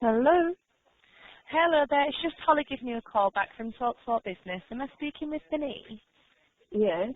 Hello? Hello there, it's just Holly giving you a call back from Talk Business. Am I speaking with Denise? Yes.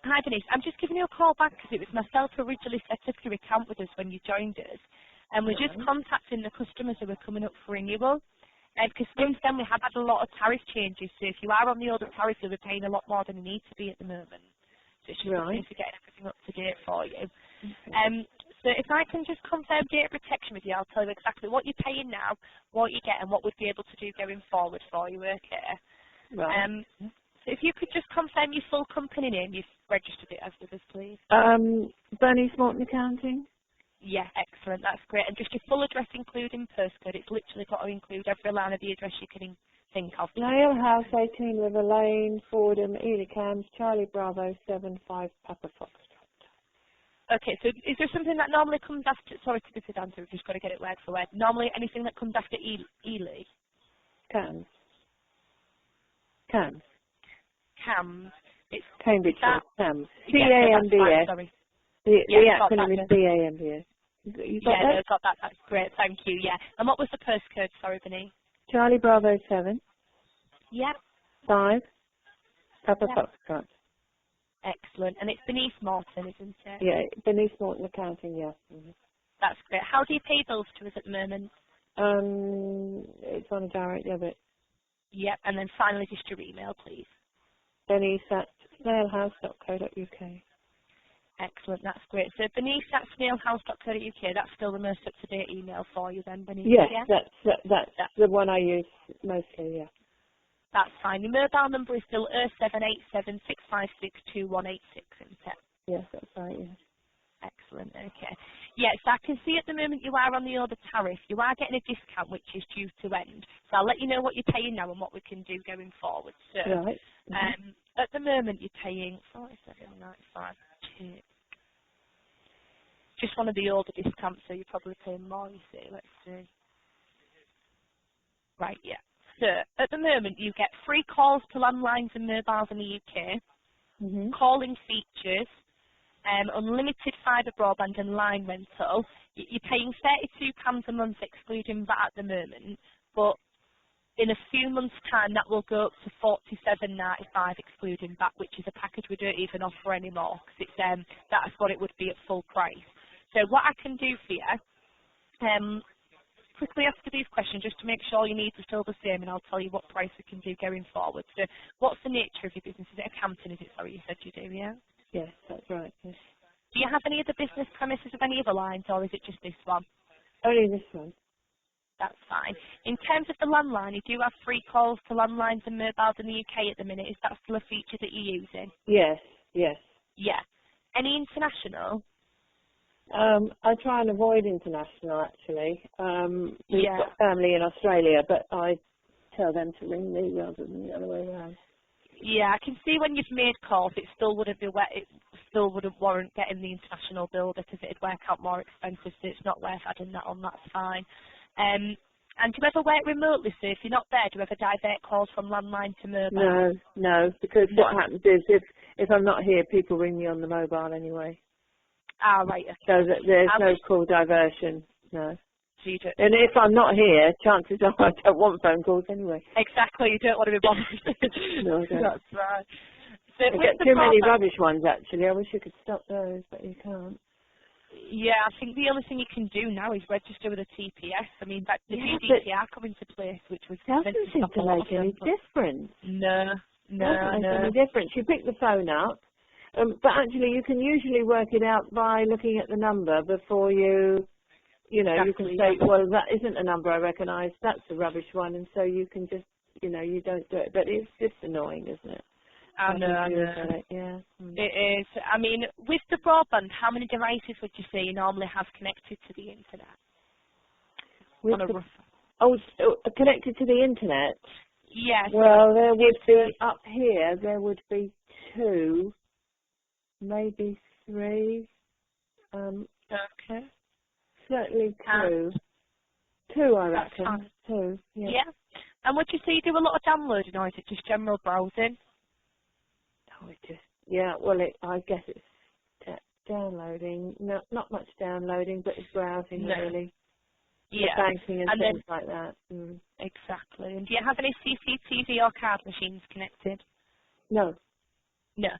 Hi Denise, I'm just giving you a call back because it was myself who originally set up your account with us when you joined us. And we're just Right. contacting the customers who are coming up for renewal. Because since then we have had a lot of tariff changes, so if you are on the older tariff you'll be paying a lot more than you need to be at the moment. So it's just looking Right. to getting everything up to date for you. So if I can just confirm data protection with you, I'll tell you exactly what you're paying now, what you get, and what we'd be able to do going forward for you, okay? Right. So if you could just confirm your full company name, you've registered it as with us, please. Bernie Morton Accounting? Yeah, excellent, that's great. And just your full address including postcode, it's literally got to include every line of the address you can think of. Nail House, 18 River Lane, Fordham, Ely Cams, Charlie Bravo, 75 Papa Fox. Okay, so is there something that normally comes after, sorry to be pedantic, we've just got to get it word for word. Normally anything that comes after Ely? Cams. Cams. Cams. It's Cambridgeshire. that, Cams. yeah, no, that's fine, C-A-M-B-S. sorry. The Yeah, got acronym that. is C-A-M-B-S. You got Yeah, that? no, got that, that's great, thank you, yeah. And what was the postcode, sorry, Benny? Charlie Bravo, 7, Yep, 5, Papa yep. Foxtrot. Excellent. And it's Denise Morton, isn't it? Yeah, Bernice Morton Accounting, yes. That's great. How do you pay bills to us at the moment? It's on a direct debit. Yep, and then finally just your email, please. Bernice at snailhouse.co.uk. Excellent, that's great. So Bernice at snailhouse.co.uk, that's still the most up-to-date email for you then, Bernice? Yes, Yeah? that's the one I use mostly, yeah. That's fine. Your mobile number is still 0787 isn't it? Yes, that's right, yes. Excellent, okay. Yes, I can see at the moment you are on the older tariff. You are getting a discount which is due to end. So I'll let you know what you're paying now and what we can do going forward. So Right. at the moment you're paying 47.95. Just one of the older discounts, so you're probably paying more, you see. Let's see. Right, yeah. So at the moment you get free calls to landlines and mobiles in the UK, calling features, unlimited fibre broadband and line rental. You're paying £32 a month excluding VAT at the moment, but in a few months' time that will go up to £47.95 excluding VAT, which is a package we don't even offer anymore because it's that's what it would be at full price. So what I can do for you, quickly after these questions, just to make sure your needs are still the same, and I'll tell you what price we can do going forward. So what's the nature of your business? Is it accounting? Is it, sorry, you said you do, yeah? Yes, that's right, yes. Do you have any other business premises of any other lines, or is it just this one? Only this one. That's fine. In terms of the landline, you do have free calls to landlines and mobiles in the UK at the minute. Is that still a feature that you're using? Yes, yes. Yeah. Any international? I try and avoid international, actually. We've Yeah. got family in Australia, but I tell them to ring me rather than the other way around. Yeah, I can see when you've made calls, it still wouldn't be it still wouldn't warrant getting the international bill because it'd work out more expensive, so it's not worth adding that on. That's fine. And do you ever work remotely? So if you're not there, do you ever divert calls from landline to mobile? No, because what happens is if I'm not here, people ring me on the mobile anyway. Ah, right. Okay. So that there's no call diversion, no. So you don't, And if I'm not here, chances are I don't want phone calls anyway. exactly, you don't want to be bothered. No, I don't. That's right. So I with get the too many broadband, rubbish ones, actually. I wish you could stop those, but you can't. yeah, I think the only thing you can do now is register with a TPS. I mean, that the Yeah, GDPR come into place, which was meant doesn't to seem stop a to lot make of them. any difference. No, Doesn't make no. any difference. You pick the phone up, but actually you can usually work it out by looking at the number before you know, Exactly, you can say, yeah. well, that isn't a number I recognise, that's a rubbish one, and so you can just, you don't do it. But it's just annoying, isn't it? I know. Yeah. It is. I mean, with the broadband, how many devices would you say you normally have connected to the internet? With On a rough. connected to the internet? Yes. Well, there would be, up here, there would be 2, maybe 3, Okay. certainly 2. 2, I That's reckon. fine. 2, yeah. Yeah. And would you say you do a lot of downloading, or is it just general browsing? Oh, it just, yeah, well, I guess it's downloading. No, not much downloading, but it's browsing, really. the banking and things then, like that. Exactly. And do you have any CCTV or card machines connected? No. No.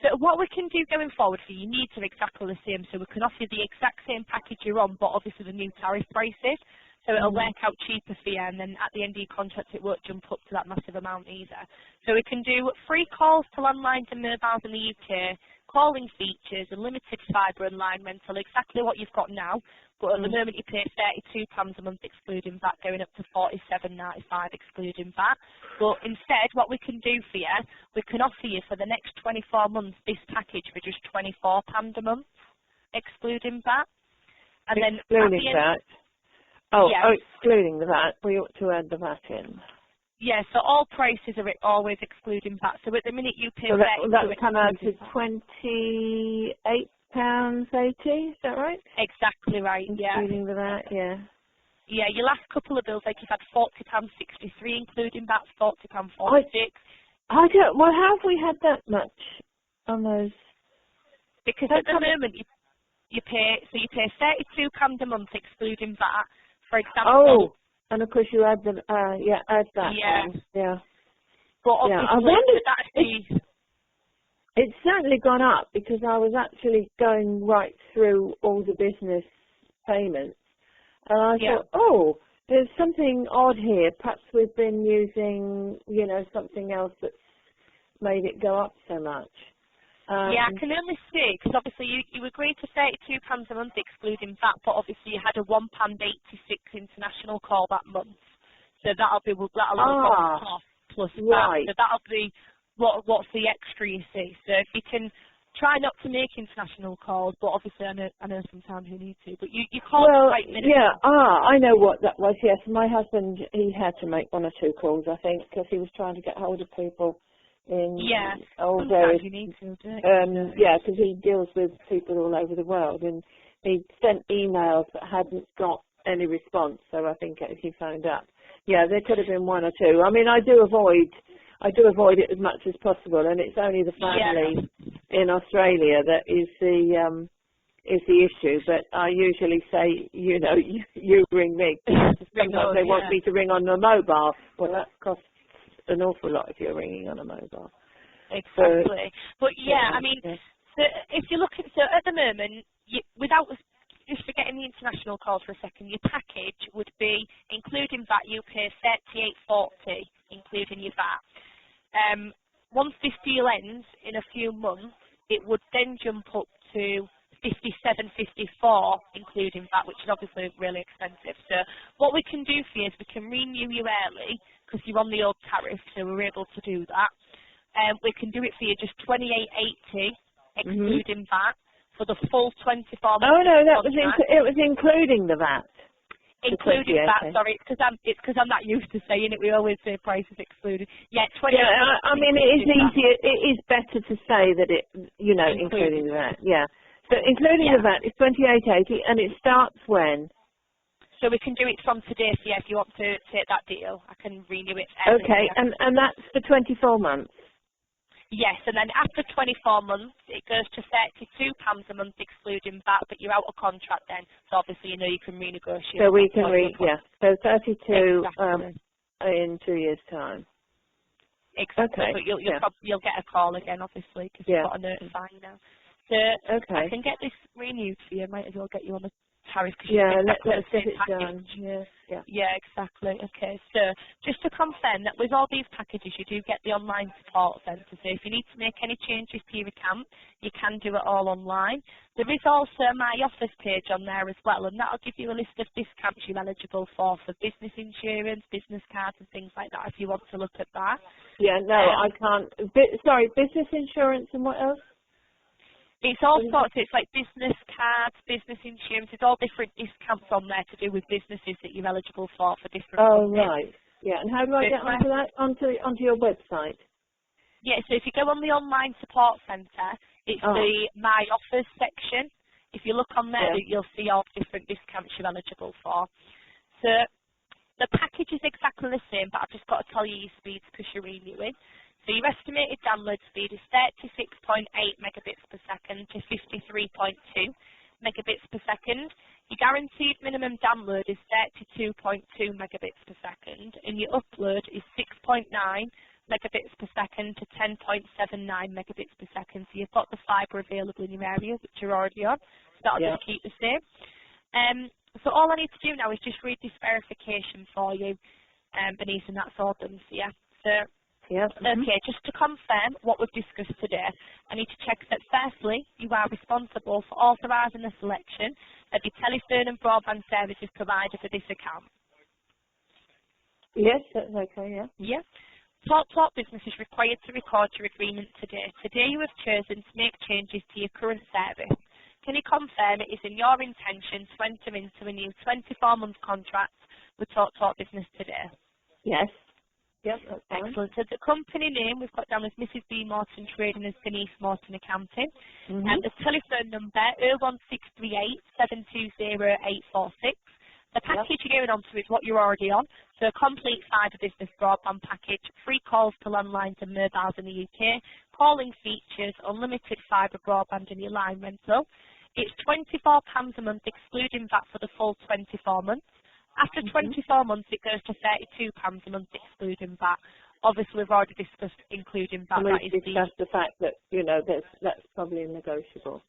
So what we can do going forward for you needs are exactly the same. So we can offer you the exact same package you're on, but obviously the new tariff prices. So it'll work out cheaper for you, and then at the end of your contract it won't jump up to that massive amount either. So we can do free calls to landlines and mobiles in the UK, calling features, unlimited fibre and line rental, exactly what you've got now. But at the moment you pay £32 a month excluding VAT, going up to $47.95 excluding VAT. But instead, what we can do for you, we can offer you for the next 24 months this package for just £24 a month excluding VAT. And then excluding VAT? Oh, excluding the VAT. We ought to add the VAT in. Yeah, so all prices are always excluding VAT. So at the minute you pay so that would come out to £28.80, is that right? Exactly right, yeah. Including the VAT, yeah. Yeah, your last couple of bills, like you've had £40.63 including VAT, £40.46. I don't, well, how have we had that much on those? Because at the moment you pay £32 a month excluding VAT. For example, and of course you add the add that. Yeah. But obviously, I wonder it's certainly gone up because I was actually going right through all the business payments, and I thought, there's something odd here. Perhaps we've been using, something else that's made it go up so much. I can only see, because obviously you agreed to £32 a month excluding VAT, but obviously you had a £1.86 international call that month. So that'll be cost plus VAT. So that'll be what's the extra you see. So if you can try not to make international calls, but obviously I know sometimes you need to, but you call quite minimal. Yeah, I know what that was, yes. My husband, he had to make 1 or 2 calls, I think, because he was trying to get hold of people in all various, you need to do it. because he deals with people all over the world, and he sent emails that hadn't got any response, so I think he phoned up. Yeah, there could have been 1 or 2. I mean, I do avoid it as much as possible, and it's only the family in Australia that is the issue. But I usually say, you ring me. Sometimes they want me to ring on the mobile. Well, that costs an awful lot if you're ringing on a mobile. Exactly. So if you look at, at the moment, just forgetting the international calls for a second, your package would be, including VAT, you pay $38.40, including your VAT. Once this deal ends in a few months, it would then jump up to $57.54, including VAT, which is obviously really expensive. So what we can do for you is we can renew you early, because you're on the old tariff, so we're able to do that. We can do it for you just $28.80, excluding VAT, for the full 24 months. Oh no, it was including the VAT. Including VAT, sorry, it's because I'm not used to saying it. We always say prices excluded. Yeah, 28. Yeah, I mean, it is easier. It is better to say that it, including the VAT. Yeah. So including the VAT is $28.80, and it starts when? So we can do it from today. So if you want to take that deal, I can renew it. Okay, and that's for 24 months. Yes, and then after 24 months, it goes to £32 a month excluding VAT, but you're out of contract then, so obviously you can renegotiate. So we can so 32 in 2 years' time. Exactly, but you'll get a call again, obviously, because you've got a notify you now. So I can get this renewed for you. Might as well get you on the tariff. Let's get it done. Yeah, exactly. Okay, so just to confirm that with all these packages, you do get the online support centre. So if you need to make any changes to your account, you can do it all online. There is also a My Offers page on there as well, and that'll give you a list of discounts you're eligible for business insurance, business cards, and things like that. If you want to look at that. Yeah, no, I can't. Sorry, business insurance and what else? It's all sorts. It's like business cards, business insurance. There's all different discounts on there to do with businesses that you're eligible for different companies. Right. Yeah, and how do I get onto that? Onto your website? Yeah, so if you go on the online support centre, it's the My Offers section. If you look on there, you'll see all the different discounts you're eligible for. So the package is exactly the same, but I've just got to tell you your speeds because you're renewing. So your estimated download speed is 36.8 megabits per second to 53.2 megabits per second. Your guaranteed minimum download is 32.2 megabits per second, and your upload is 6.9 megabits per second to 10.79 megabits per second. So you've got the fibre available in your area, which you're already on. So that'll just keep the same. So all I need to do now is just read this verification for you, Bernice, and that's all done for you. So, okay, just to confirm what we've discussed today, I need to check that firstly, you are responsible for authorising the selection of your telephone and broadband services provider for this account. Yes, that's okay, yeah. Yeah. TalkTalk Business is required to record your agreement today. Today you have chosen to make changes to your current service. Can you confirm it is in your intention to enter into a new 24-month contract with TalkTalk Business today? Yes. Yep, that's fine. Excellent. So the company name we've got down as Mrs. B. Morton Trading as Denise Morton Accounting. And the telephone number 01638 720 846. The package you're going on to is what you're already on. So a complete fibre business broadband package, free calls to landlines and mobiles in the UK, calling features, unlimited fibre broadband and your line rental. It's £24 a month excluding VAT for the full 24 months. After 24 months it goes to £32 a month excluding VAT. Obviously we've already discussed including VAT. And we've discussed the fact that, you know, that's probably negotiable.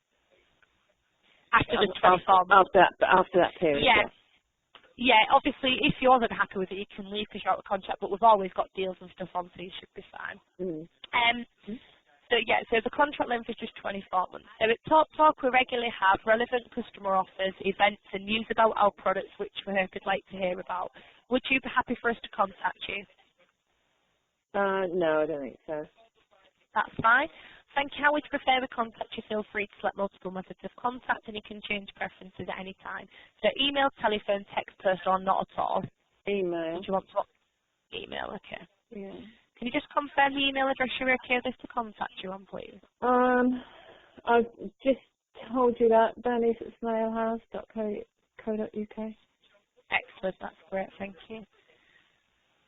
After the 24 months. After that period. Yeah. Yeah, obviously, if you wasn't happy with it, you can leave because you're out of contract, but we've always got deals and stuff on, so you should be fine. So the contract length is just 24 months. So at TalkTalk, we regularly have relevant customer offers, events, and news about our products, which we hope you'd like to hear about. Would you be happy for us to contact you? No, I don't think so. That's fine. Thank you. How would you prefer we contact you? Feel free to select multiple methods of contact, and you can change preferences at any time. So email, telephone, text, post, or not at all? Email. Did you want to email? Okay. Yeah. Can you just confirm the email address you're okay with us to contact you on, please? I've just told you that, bernice@snailhouse.co.uk. Excellent. That's great. Thank you.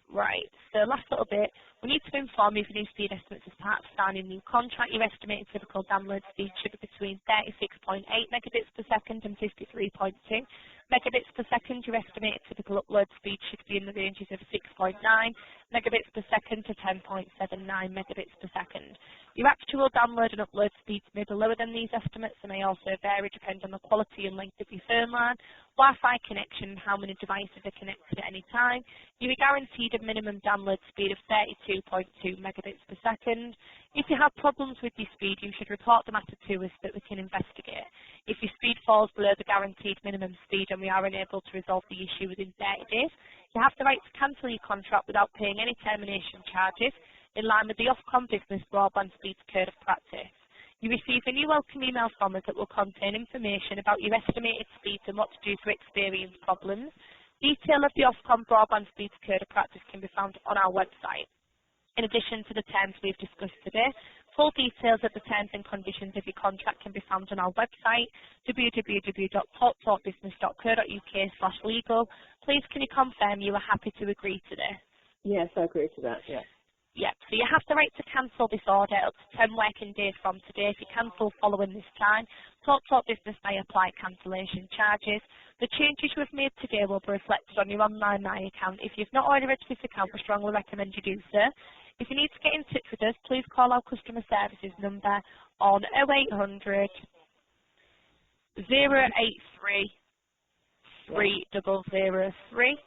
Right, so last little bit, we need to inform you of your new speed estimates as part of signing a new contract. Your estimated typical download speed should be between 36.8 megabits per second and 53.2 megabits per second. Your estimated typical upload speed should be in the ranges of 6.9 megabits per second to 10.79 megabits per second. Your actual download and upload speeds may be lower than these estimates and may also vary depending on the quality and length of your phone line, Wi-Fi connection, and how many devices are connected at any time. You are guaranteed a minimum download speed of 32.2 megabits per second. If you have problems with your speed, you should report the matter to us so that we can investigate. If your speed falls below the guaranteed minimum speed and we are unable to resolve the issue within 30 days, you have the right to cancel your contract without paying any termination charges in line with the Ofcom Business Broadband Speeds Code of Practice. You receive a new welcome email from us that will contain information about your estimated speeds and what to do to experience problems. Detail of the Ofcom Broadband Speeds Code of Practice can be found on our website. In addition to the terms we've discussed today, full details of the terms and conditions of your contract can be found on our website, www.talktalkbusiness.co.uk/legal. Please can you confirm you are happy to agree to this? Yes, I agree to that, yeah. Yep, so you have the right to cancel this order up to 10 working days from today. If you cancel following this time, TalkTalk Business may apply cancellation charges. The changes we've made today will be reflected on your online My account. If you've not already registered this account, we strongly recommend you do so. If you need to get in touch with us, please call our customer services number on 0800 083 3003,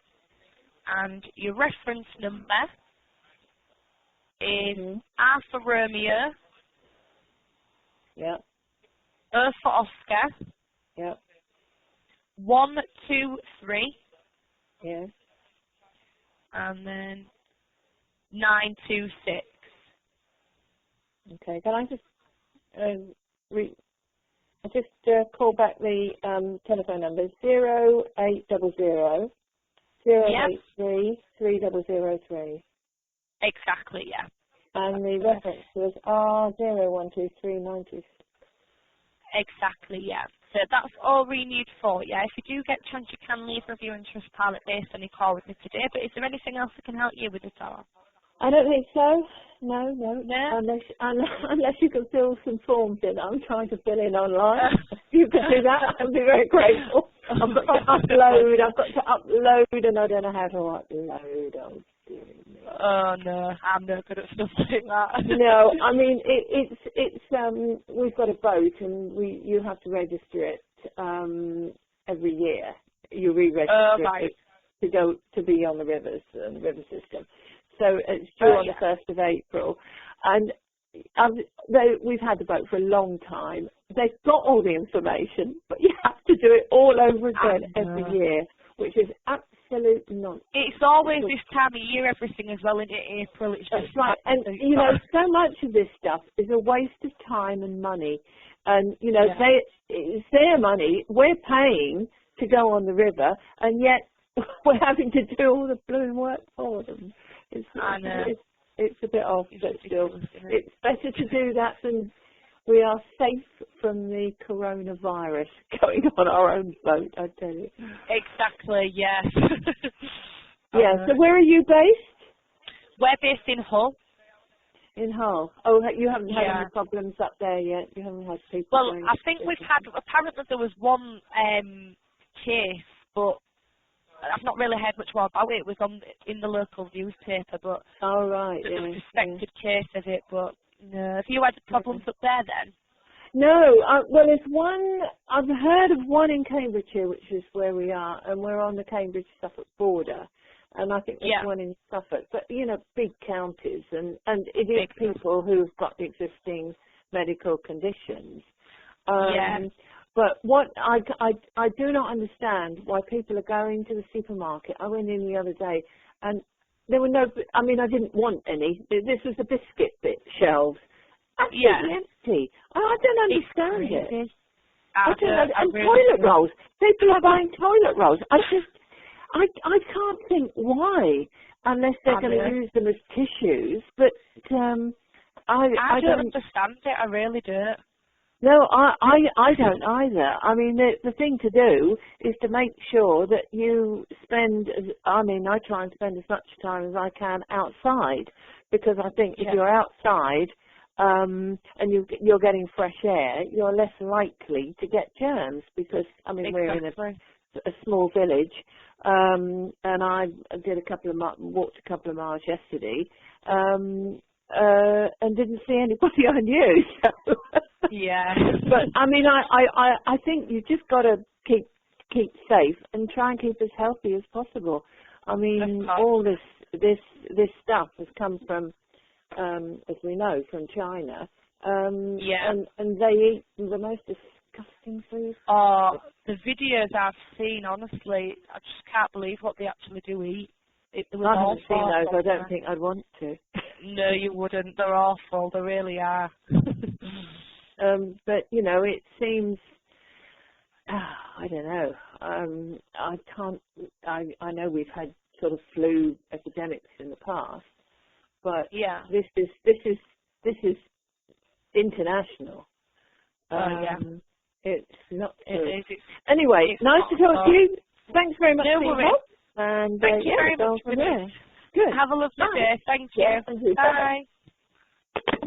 and your reference number is R for Romeo, O for Oscar, 123, and then 926. Okay, can I just call back the telephone number 0800 083 3003. Exactly, yeah. And the reference was R012396. Exactly, yeah. So that's all we need for you. If you do get a chance, you can leave a review on Trustpilot based on your call with me today. But is there anything else I can help you with at all? I don't think so. No. Unless you can fill some forms in. I'm trying to fill in online. If you could do that, I'd be very grateful. I've got to upload, and I don't know how to upload. Oh, dear me. Oh no, I'm no good at stuff like that. No, I mean we've got a boat, and you have to register it every year. You re-register it to be on the rivers and the river system. So it's due on the 1st of April, and we've had the boat for a long time. They've got all the information, but you have to do it all over again every year, which is absolute nonsense. It's always this time of year, everything as well, in April. It's just right. And, so much of this stuff is a waste of time and money. And, it's their money. We're paying to go on the river, and yet we're having to do all the blooming work for them. It's a bit off, but still, it's better to do that than we are safe from the coronavirus going on our own boat, I tell you. Exactly, yes. Yeah, so where are you based? We're based in Hull. In Hull. Oh, you haven't had any problems up there yet? You haven't had people Well, I think we've had, apparently there was one case, but I've not really heard much more about it. It was in the local newspaper, but oh, right, there was a suspected case of it, but no. Have you had problems up there then? No, well, there's one, I've heard of one in Cambridgeshire, which is where we are, and we're on the Cambridge-Suffolk border, and I think there's one in Suffolk, but, big counties, and it is people who've got the existing medical conditions. But what I do not understand why people are going to the supermarket. I went in the other day, and there were I didn't want any. This was the biscuit shelves. Absolutely empty. I don't understand it. And toilet rolls. People are buying toilet rolls. I can't think why, unless they're going to use them as tissues. But I don't understand it. I really don't. No, I don't either. I mean, the thing to do is to make sure that you spend, I try and spend as much time as I can outside, because I think if you're outside and you're getting fresh air, you're less likely to get germs, because, we're in a small village, and I did walked a couple of miles yesterday, and didn't see anybody I knew. So. Yeah. But I think you just got to keep safe and try and keep as healthy as possible. All this stuff has come from, as we know, from China. And they eat the most disgusting food. Oh, the videos I've seen, honestly, I just can't believe what they actually do eat. I haven't seen those. I don't think I'd want to. No, you wouldn't. They're awful. They really are. But it seems. I don't know. I can't. I know we've had sort of flu epidemics in the past, but this is international. It's not. It is. Anyway, nice to talk to you. Thanks very much for your help. And thank you very much. Good. Have a lovely day. Thank you. Yeah, thank you. Bye. Bye.